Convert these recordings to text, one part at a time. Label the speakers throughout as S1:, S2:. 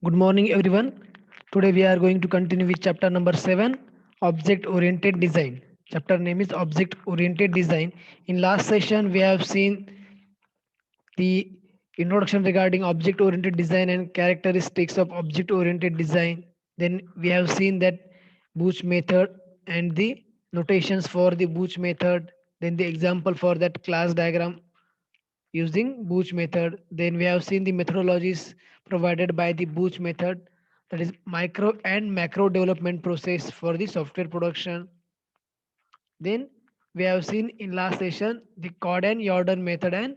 S1: Good morning, everyone. Today we are going to continue with chapter number 7, Object Oriented Design. Chapter name is Object Oriented Design. In last session, we have seen the introduction regarding object oriented design and characteristics of object oriented design. Then we have seen that Booch method and the notations for the Booch method. Then the example for that class diagram using Booch method. Then we have seen the methodologies provided by the Booch method, that is micro and macro development process for the software production. Then we have seen in last session the Corden Jordan method and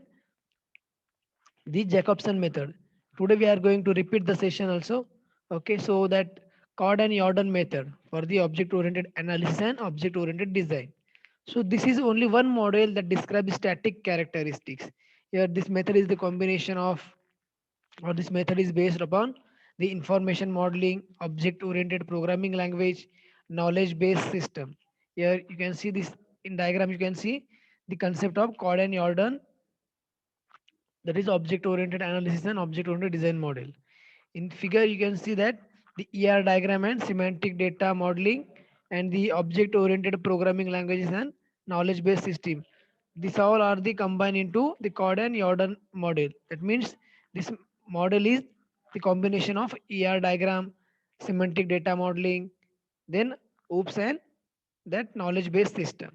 S1: the Jacobson method. Today we are going to repeat the session also. Okay, so that Corden Jordan method for the object oriented analysis and object oriented design. So this is only one model that describes static characteristics. Here this method is the combination of, or this method is based upon the information modeling, object oriented programming language, knowledge based system. Here you can see this in diagram, you can see the concept of Corden Jordan, that is object oriented analysis and object oriented design model. In figure you can see that the ER diagram and semantic data modeling and the object oriented programming languages and knowledge based system. These all are the combined into the Corden Jordan model. That means this model is the combination of ER diagram, semantic data modeling, then OOPS and that knowledge based system.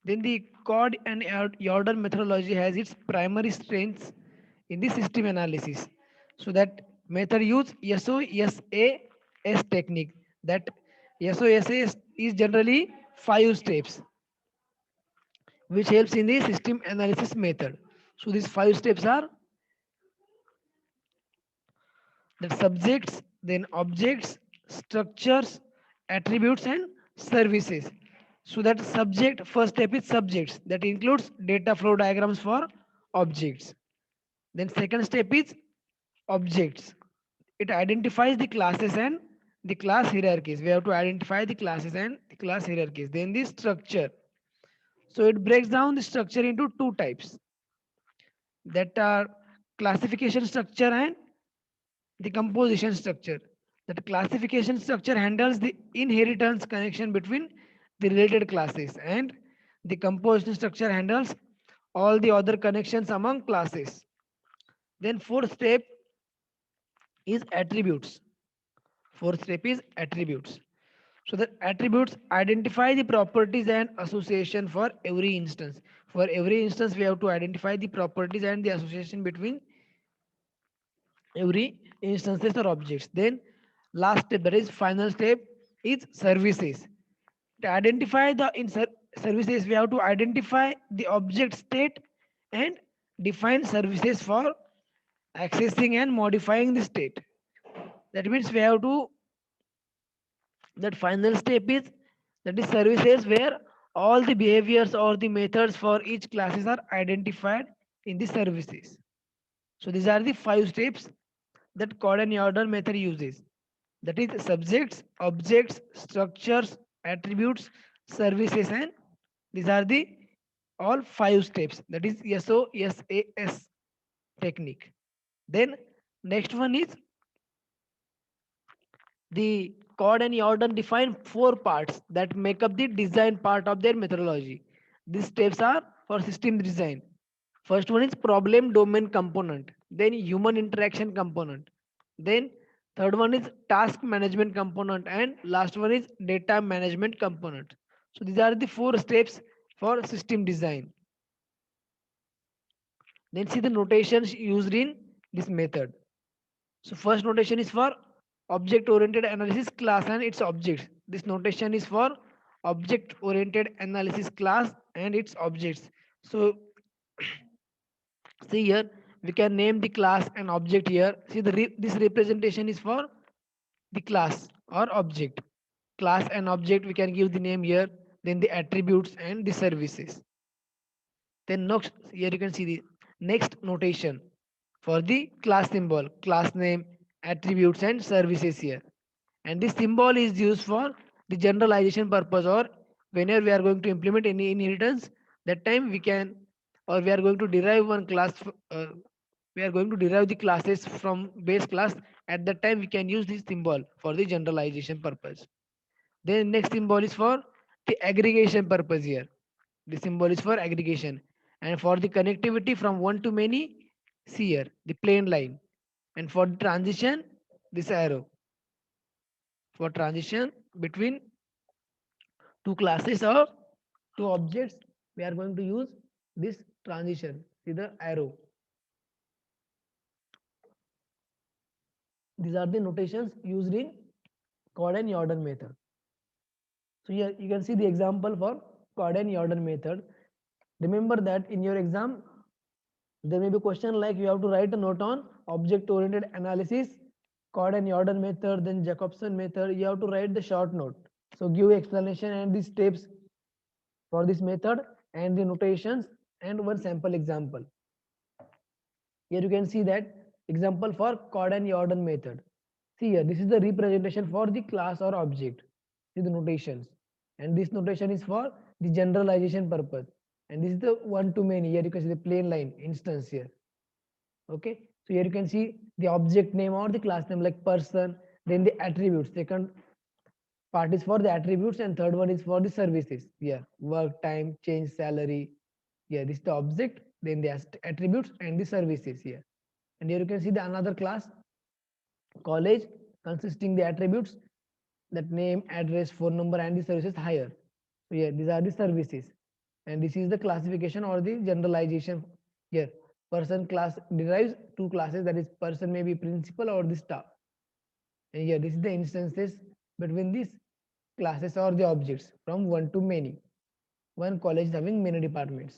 S1: Then the Cod and Jordan methodology has its primary strengths in the system analysis. So that method use SOSAS technique. That SOSAS is generally 5 steps, which helps in the system analysis method. So these 5 steps are the subjects, then objects, structures, attributes, and services. So that subject, first step is subjects, that includes data flow diagrams for objects. Then second step is objects. It identifies the classes and the class hierarchies. We have to identify the classes and the class hierarchies. Then the structure. So it breaks down the structure into two types, that are classification structure and the composition structure. That classification structure handles the inheritance connection between the related classes, and the composition structure handles all the other connections among classes. Then fourth step is attributes. Fourth step is attributes. So the attributes identify the properties and association for every instance. For every instance, we have to identify the properties and the association between every instances or objects. Then last step, that is final step, is services. To identify the services, we have to identify the object state and define services for accessing and modifying the state. That means we have to, that final step is, that is services where all the behaviors or the methods for each classes are identified in the services. So these are the 5 steps that Corden order method uses. That is subjects, objects, structures, attributes, services, and these are the all 5 steps. That is SOSAS technique. Then next one is the Cord and Jordan define 4 parts that make up the design part of their methodology. These steps are for system design. First one is problem domain component, then human interaction component, then third one is task management component, and last one is data management component. So these are the 4 steps for system design. Then see the notations used in this method. So first notation is for object oriented analysis class and its objects. This notation is for object oriented analysis class and its objects. So see here, we can name the class and object here. See this representation is for the class or object. Class and object, we can give the name here, then the attributes and the services. Then next, here you can see the next notation for the class symbol, class name, attributes and services here. And this symbol is used for the generalization purpose, or whenever we are going to implement any inheritance, that time we can, or we are going to derive one class, we are going to derive the classes from base class. At that time we can use this symbol for the generalization purpose. Then next symbol is for the aggregation purpose here. The symbol is for aggregation. And for the connectivity from one to many, see here the plain line. And for the transition, this arrow. For transition between two classes or two objects, we are going to use this transition. See the arrow. These are the notations used in Gordon-Jordan method. So here you can see the example for Gordon-Jordan method. Remember that in your exam, there may be a question like you have to write a note on object-oriented analysis, Gordon-Jordan method, then Jacobson method. You have to write the short note. So give explanation and the steps for this method and the notations and one sample example. Here you can see that example for Gordon-Jordan method. See here, this is the representation for the class or object. See the notations. And this notation is for the generalization purpose. And this is the one to many. Here you can see the plain line instance here. Okay. So here you can see the object name or the class name like person, then the attributes. Second part is for the attributes and third one is for the services. Yeah, work time, change salary. Yeah, this is the object, then the attributes and the services here. And here you can see the another class college consisting the attributes that name, address, phone number and the services higher. So yeah, these are the services and this is the classification or the generalization here. Person class derives two classes, that is person may be principal or the staff. And here this is the instances between these classes or the objects from one to many. One college having many departments.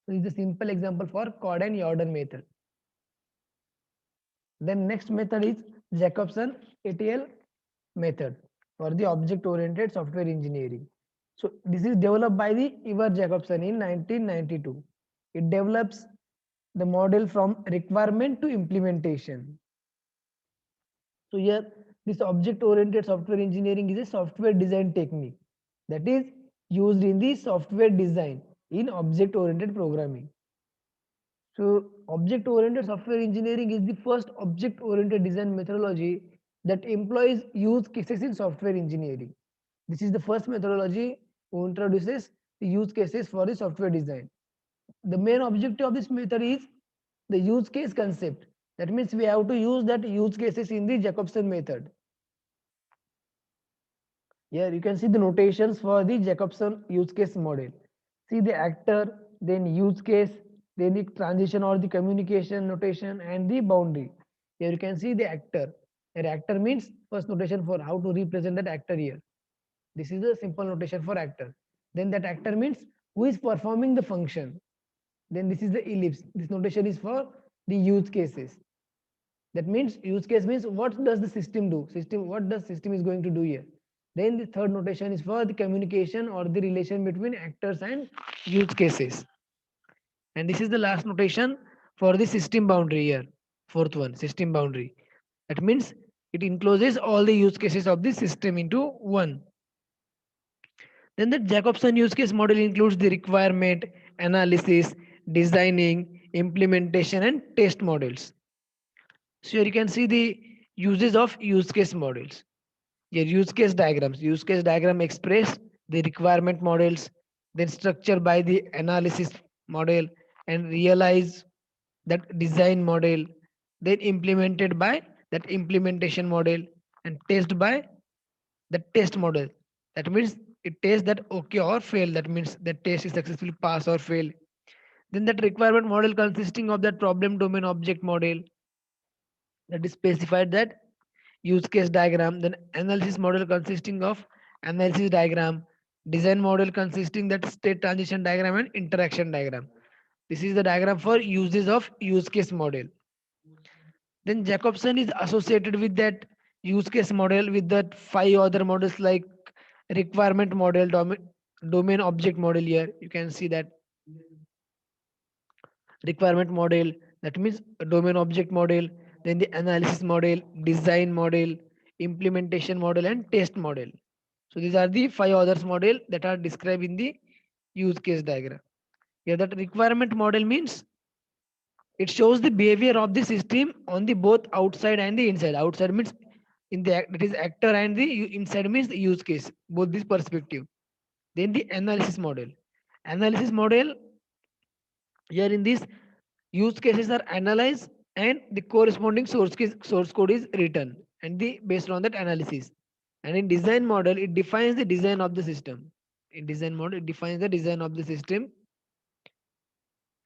S1: So this is a simple example for Gordon-Jordan method. Then next method is Jacobson ETL method for the object-oriented software engineering. So this is developed by the Ivar Jacobson in 1992. It develops the model from requirement to implementation. So here this object-oriented software engineering is a software design technique that is used in the software design in object-oriented programming. So object-oriented software engineering is the first object-oriented design methodology that employs use cases in software engineering. This is the first methodology who introduces the use cases for the software design. The main objective of this method is the use case concept. That means we have to use that use cases in the Jacobson method. Here you can see the notations for the Jacobson use case model. See the actor, then use case, then the transition or the communication notation and the boundary. Here you can see the actor. Here actor means first notation for how to represent that actor here. This is a simple notation for actor. Then that actor means who is performing the function. Then this is the ellipse. This notation is for the use cases. That means use case means what does the system do? What does system is going to do here? Then the third notation is for the communication or the relation between actors and use cases. And this is the last notation for the system boundary here. Fourth one, system boundary. That means it encloses all the use cases of the system into one. Then the Jacobson use case model includes the requirement, analysis, designing, implementation, and test models. So here you can see the uses of use case models. Here use case diagrams. Use case diagram express the requirement models, then structure by the analysis model and realize that design model, then implemented by that implementation model and test by the test model. That means it tests that okay or fail. That means the test is successfully pass or fail. Then that requirement model consisting of that problem domain object model that is specified that use case diagram, then analysis model consisting of analysis diagram, design model consisting that state transition diagram and interaction diagram. This is the diagram for uses of use case model. Then Jacobson is associated with that use case model with that five other models like requirement model, domain object model. Here you can see that requirement model, that means domain object model, then the analysis model, design model, implementation model and test model. So these are the five others model that are described in the use case diagram. Here that requirement model means It shows the behavior of the system on the both outside and the inside. Outside means in the it is actor, and the inside means the use case. Both this perspective. Then the analysis model. Analysis model, here in this, use cases are analyzed and the corresponding source code is written and the based on that analysis. And in design model, it defines the design of the system. In design model, it defines the design of the system.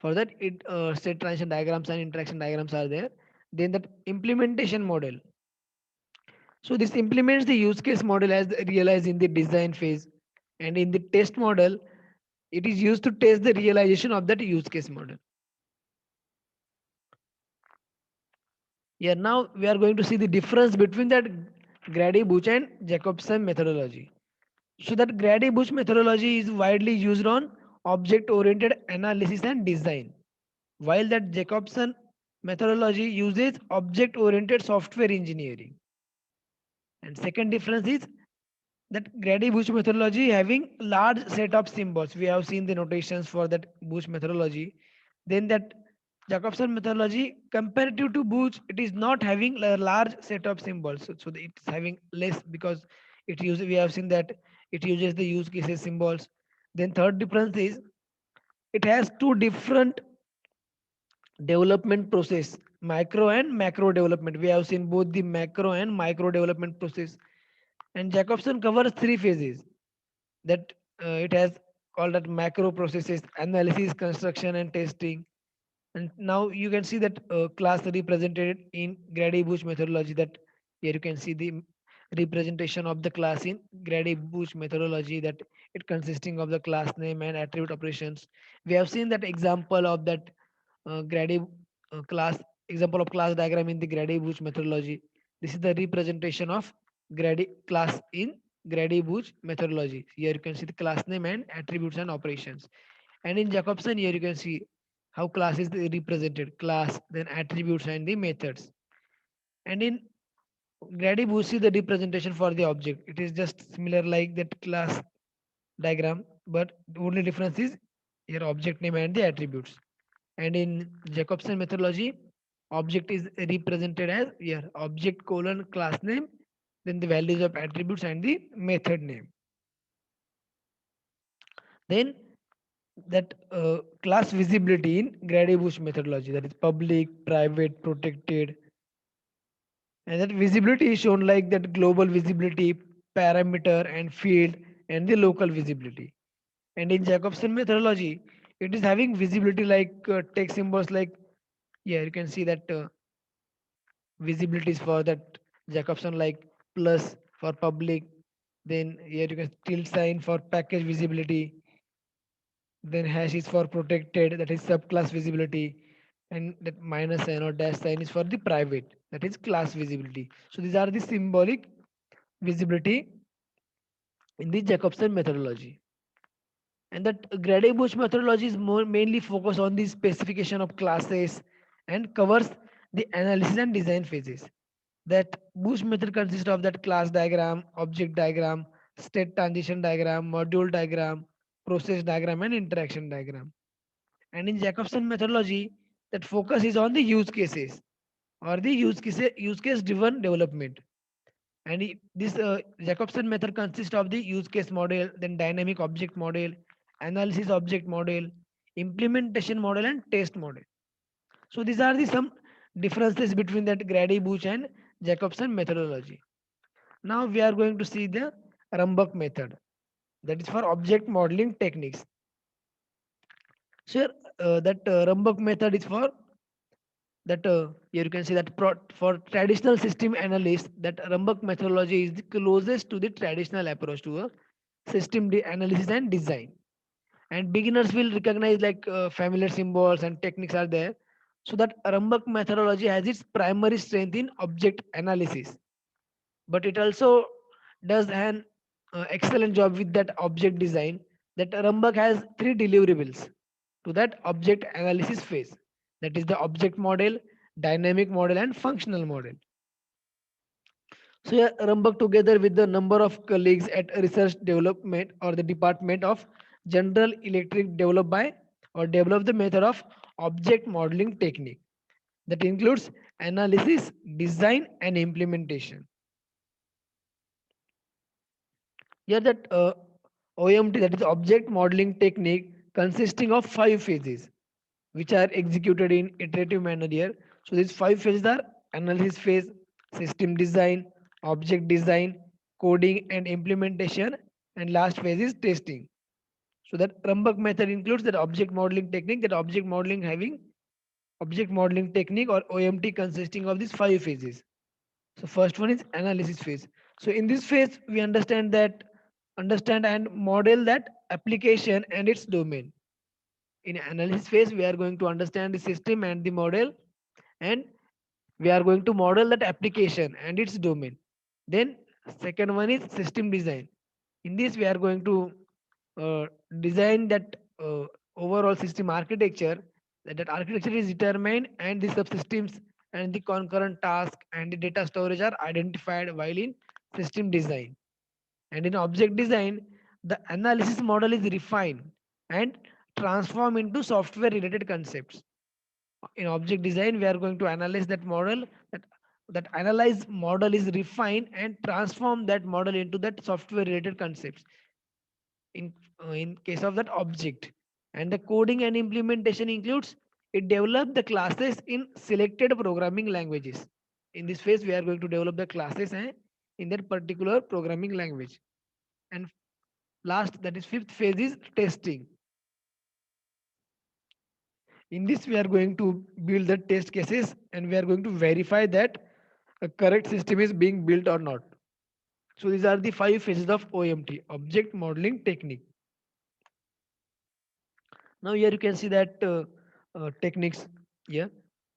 S1: For that, it state transition diagrams and interaction diagrams are there. Then that implementation model. So this implements the use case model as realized in the design phase. And in the test model, it is used to test the realization of that use case model. Here now we are going to see the difference between that Grady-Buch and Jacobson methodology. So that Grady-Buch methodology is widely used on object-oriented analysis and design, while that Jacobson methodology uses object-oriented software engineering. And second difference is that Grady-Buch methodology having large set of symbols. We have seen the notations for that Buch methodology. Then that Jacobson methodology, comparative to Buch, it is not having a large set of symbols. So it's having less because it uses. We have seen that it uses the use cases symbols. Then third difference is it has two different development process, micro and macro development. We have seen both the macro and micro development process. And Jacobson covers three phases that it has called that macro processes: analysis, construction, and testing. And now you can see that class represented in Grady-Buch methodology. That here you can see the representation of the class in Grady-Buch methodology, that it consisting of the class name and attribute operations. We have seen that example of that Grady class, example of class diagram in the Grady-Buch methodology. This is the representation of Grady class in Grady-Buch methodology. Here you can see the class name and attributes and operations. And in Jacobson, here you can see how class is represented: class, then attributes, and the methods. And in Grady-Buch, see the representation for the object. It is just similar like that class diagram, but the only difference is here object name and the attributes. And in Jacobson methodology, object is represented as here object colon class name, then the values of attributes and the method name. Then that class visibility in Grady-Buch methodology, that is public, private, protected, and that visibility is shown like that global visibility, parameter and field, and the local visibility. And in Jacobson methodology, it is having visibility like text symbols like, yeah, you can see that visibilities for that Jacobson like plus for public, then here you can tilde sign for package visibility, then hash is for protected, that is subclass visibility, and that minus sign or dash sign is for the private, that is class visibility. So these are the symbolic visibility in the Jacobson methodology. And that Grady-Buch methodology is more mainly focused on the specification of classes and covers the analysis and design phases. That Buch method consists of that class diagram, object diagram, state transition diagram, module diagram, process diagram, and interaction diagram. And in Jacobson methodology, that focus is on the use cases or the use case driven development. And this Jacobson method consists of the use case model, then dynamic object model, analysis object model, implementation model, and test model. So these are the some differences between that Grady-Buch and Jacobson methodology. Now we are going to see the Rumbach method, that is for object modeling techniques. So that Rumbach method is for that here you can see that for traditional system analysts, that Rumbach methodology is the closest to the traditional approach to a system analysis and design. And beginners will recognize like familiar symbols and techniques are there. So that Rumbach methodology has its primary strength in object analysis, but it also does an excellent job with that object design. That Rumbach has three deliverables to that object analysis phase, that is the object model, dynamic model, and functional model. So yeah, Rumbach together with the number of colleagues at research development or the department of General Electric develop the method of object modeling technique. that includes analysis, design, and implementation. Here that OMT, that is object modeling technique, consisting of 5 phases, which are executed in iterative manner here. So these 5 phases are analysis phase, system design, object design, coding and implementation, and last phase is testing. So that Rumbach method includes that object modeling technique, that object modeling technique or OMT consisting of these 5 phases. So first one is analysis phase. So in this phase, we understand and model that application and its domain. In analysis phase, we are going to understand the system and the model, and we are going to model that application and its domain. Then second one is system design. In this, we are going to uh, design that overall system architecture. That architecture is determined and the subsystems and the concurrent task and the data storage are identified while in system design. And in object design, the analysis model is refined and transformed into software related concepts. In object design, we are going to analyze that model, that analyze model is refined and transform that model into that software related concepts in case of that object. And the coding and implementation includes it develop the classes in selected programming languages. In this phase, we are going to develop the classes in that particular programming language. And last, that is fifth phase, is testing. In this, we are going to build the test cases and we are going to verify that a correct system is being built or not. So these are the 5 phases of OMT, object modeling technique. Now here you can see that techniques here.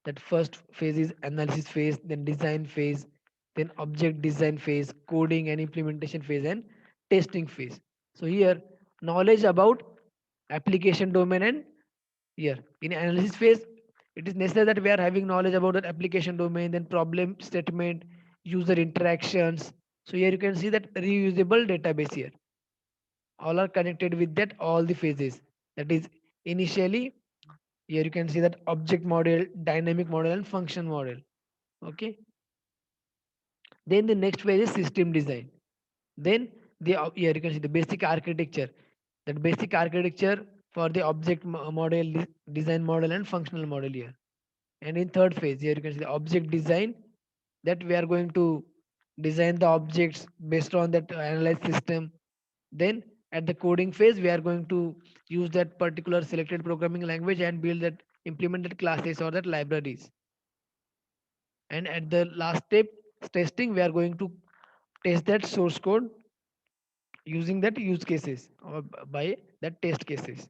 S1: That first phase is analysis phase, then design phase, then object design phase, coding and implementation phase, and testing phase. So here knowledge about application domain, and here in analysis phase it is necessary that we are having knowledge about that application domain, then problem statement, user interactions. So here you can see that reusable database here all are connected with that all the phases. That is initially, here you can see that object model, dynamic model, and function model. Okay, then the next phase is system design. Then here you can see the basic architecture, that basic architecture for the object model, design model, and functional model here. And in third phase, here you can see the object design, that we are going to design the objects based on that analyzed system. Then at the coding phase, we are going to use that particular selected programming language and build that implemented classes or that libraries. And at the last step, testing, we are going to test that source code using that use cases or by that test cases.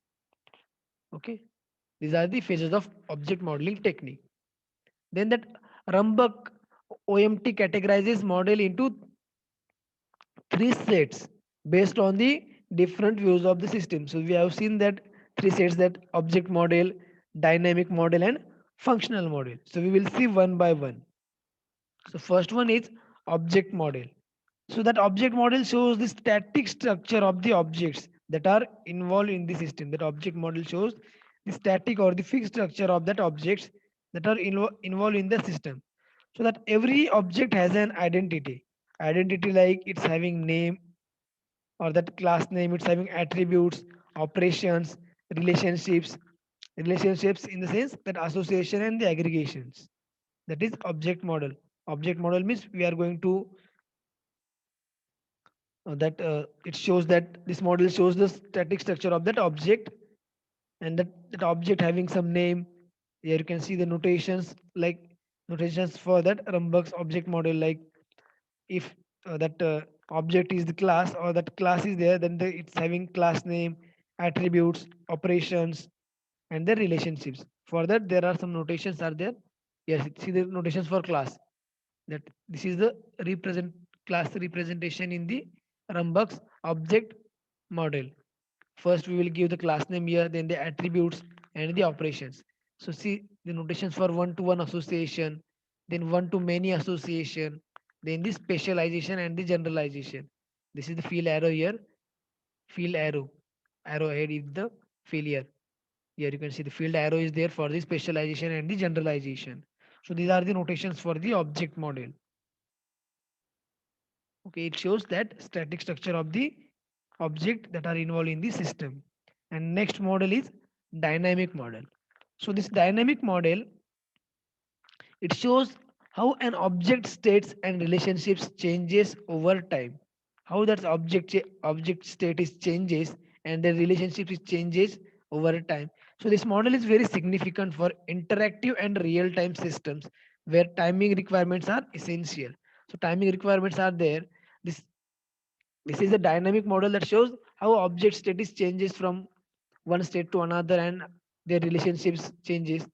S1: Okay, these are the phases of object modeling technique. Then that Rumbach OMT categorizes model into 3 sets based on the different views of the system. So we have seen that 3 sets, that object model, dynamic model, and functional model. So we will see one by one. So first one is object model. So that object model shows the static structure of the objects that are involved in the system. That object model shows the static or the fixed structure of that objects that are involved in the system. So that every object has an identity. Identity like it's having name, or that class name, it's having attributes, operations, relationships. Relationships in the sense that association and the aggregations. That is object model. Object model means we are going to that it shows that this model shows the static structure of that object, and that object having some name. Here you can see the notations, like notations for that Rumbach's object model, like if that object is the class or that class is there, then it's having class name, attributes, operations, and their relationships. For that there are some notations are there. Yes, see the notations for class, that this is the represent class representation in the Rumbach's object model. First we will give the class name here, then the attributes and the operations. So see the notations for one to one association, then one to many association, then the specialization and the generalization. This is the field arrow here, field arrowhead is the failure. Here you can see the field arrow is there for the specialization and the generalization. So these are the notations for the object model. Okay, it shows that static structure of the object that are involved in the system. And next model is dynamic model. So this dynamic model, it shows how an object states and relationships changes over time. How that object state is changes and the relationship is changes over time. So this model is very significant for interactive and real time systems where timing requirements are essential. So timing requirements are there. This this is a dynamic model that shows how object status changes from one state to another and their relationships changes.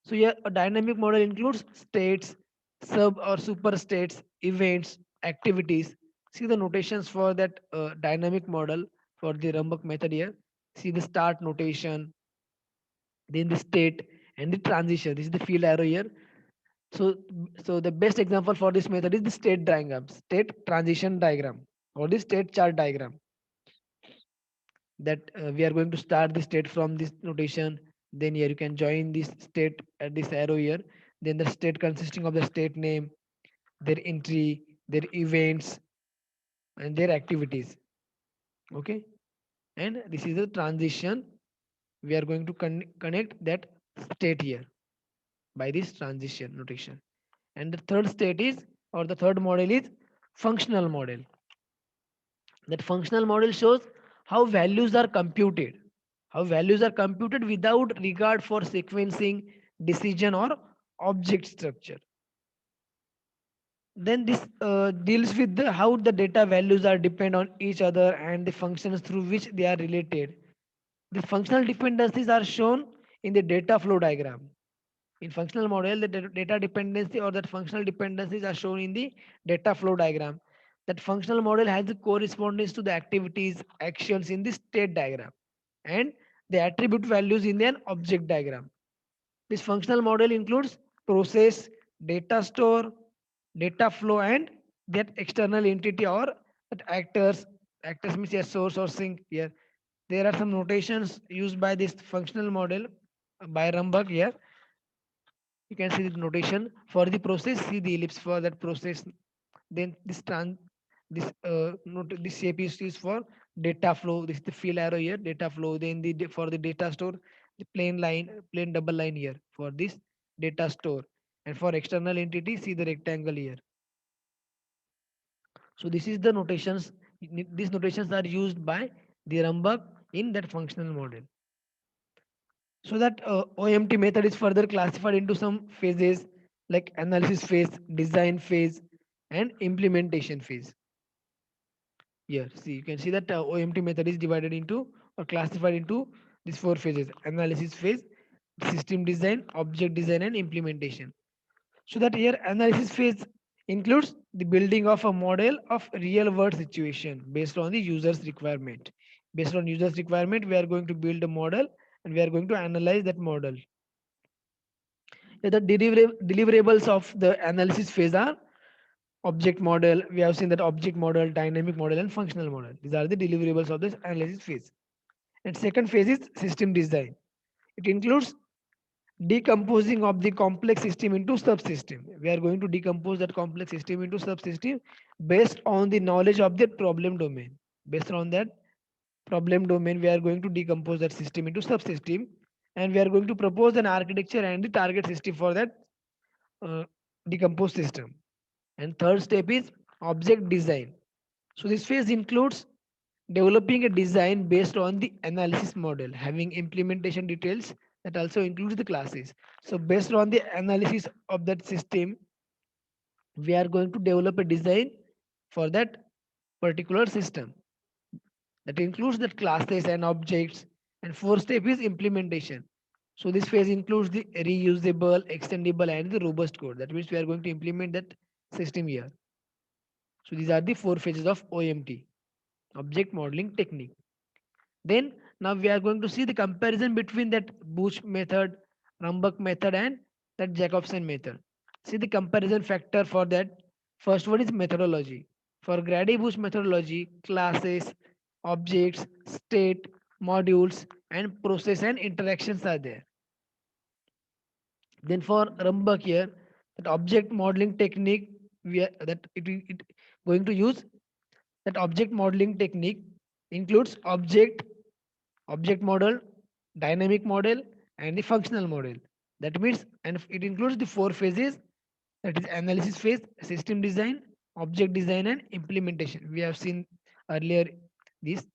S1: So here a dynamic model includes states, sub or super states, events, activities. See the notations for that dynamic model for the Rambach method here. See the start notation, then the state and the transition. This is the field arrow here. So, so the best example for this method is the state diagram, state transition diagram, or the state chart diagram. That we are going to start the state from this notation. Then here you can join this state at this arrow here. Then the state consisting of the state name, their entry, their events, and their activities. Okay, and this is the transition. We are going to connect that state here by this transition notation. And the third state is, or the third model is functional model. That functional model shows how values are computed. How values are computed without regard for sequencing, decision, or object structure. Then this deals with how the data values are depend on each other and the functions through which they are related. The functional dependencies are shown in the data flow diagram. In functional model, the data dependency or that functional dependencies are shown in the data flow diagram. That functional model has the correspondence to the activities, actions in the state diagram, and the attribute values in an object diagram. This functional model includes process, data store, data flow, and that external entity or that actors. Actors means a source or sink here. There are some notations used by this functional model by Rambach here. You can see the notation for the process. See the ellipse for that process. Then this shape is used for data flow. This is the fill arrow here, data flow. Then for the data store, the plain double line here for this data store. And for external entity, see the rectangle here. So this is the notations. These notations are used by the Rambach in that functional model. So that OMT method is further classified into some phases like analysis phase, design phase, and implementation phase. Here, see, you can see that OMT method is divided into or classified into these four phases: analysis phase, system design, object design, and implementation. So that here analysis phase includes the building of a model of real world situation based on the user's requirement. Based on user's requirement, we are going to build a model and we are going to analyze that model. The deliverables of the analysis phase are object model. We have seen that object model, dynamic model, and functional model. These are the deliverables of this analysis phase. And second phase is system design. It includes decomposing of the complex system into subsystem. We are going to decompose that complex system into subsystem based on the knowledge of the problem domain. Based on that problem domain, we are going to decompose that system into subsystem, and we are going to propose an architecture and the target system for that uh, decomposed system. And third step is object design. So this phase includes developing a design based on the analysis model, having implementation details that also includes the classes. So based on the analysis of that system, we are going to develop a design for that particular system that includes the classes and objects. And fourth step is implementation. So this phase includes the reusable, extendable, and the robust code. That means we are going to implement that system here. So these are the four phases of OMT, object modeling technique. Then now we are going to see the comparison between that Bush method, Rambach method, and that Jacobson method. See the comparison factor for that. First one is methodology. For Grady Bush methodology, classes, objects, state, modules, and process and interactions are there. Then for Rambach here, That object modeling technique we are, that it going to use, that object modeling technique includes object model, dynamic model, and the functional model. That means, and it includes the four phases, that is analysis phase, system design, object design, and implementation. We have seen earlier this,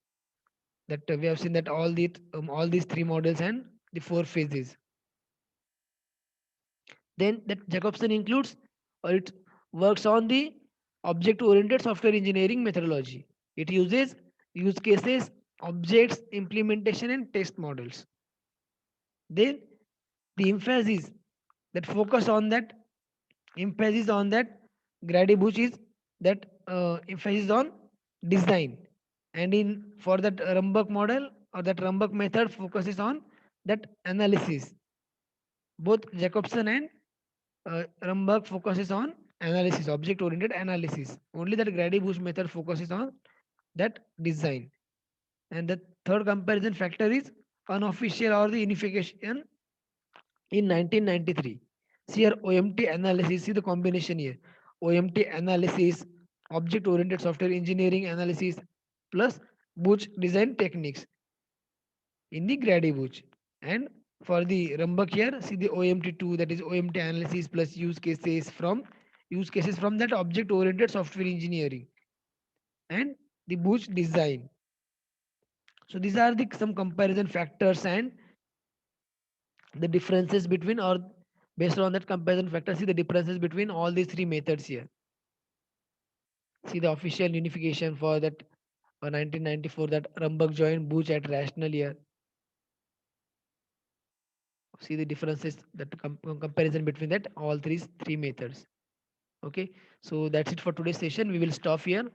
S1: that we have seen that all these three models and the four phases. Then that Jacobson includes, or it works on the object oriented software engineering methodology. It uses use cases, objects, implementation, and test models. Then the emphasis, that focus on that emphasis on that Grady Bush is that emphasis on design, and in for that Rumbach model or that Rumbach method focuses on that analysis. Both Jacobson and Rumbach focuses on analysis, object oriented analysis. Only that Grady Bush method focuses on that design. And the third comparison factor is unofficial or the unification in 1993. See here OMT analysis, see the combination here. OMT analysis, object oriented software engineering analysis, plus Buch design techniques in the Grady Buch. And for the Rumbach here, see the OMT2, that is OMT analysis plus use cases from that object oriented software engineering and the Buch design. So these are the some comparison factors and the differences between, or based on that comparison factor, see the differences between all these three methods here. See the official unification for that 1994, that Rumbach joined Buch at rational year. See the differences, that comparison between that all three methods. Okay, so that's it for today's session. We will stop here.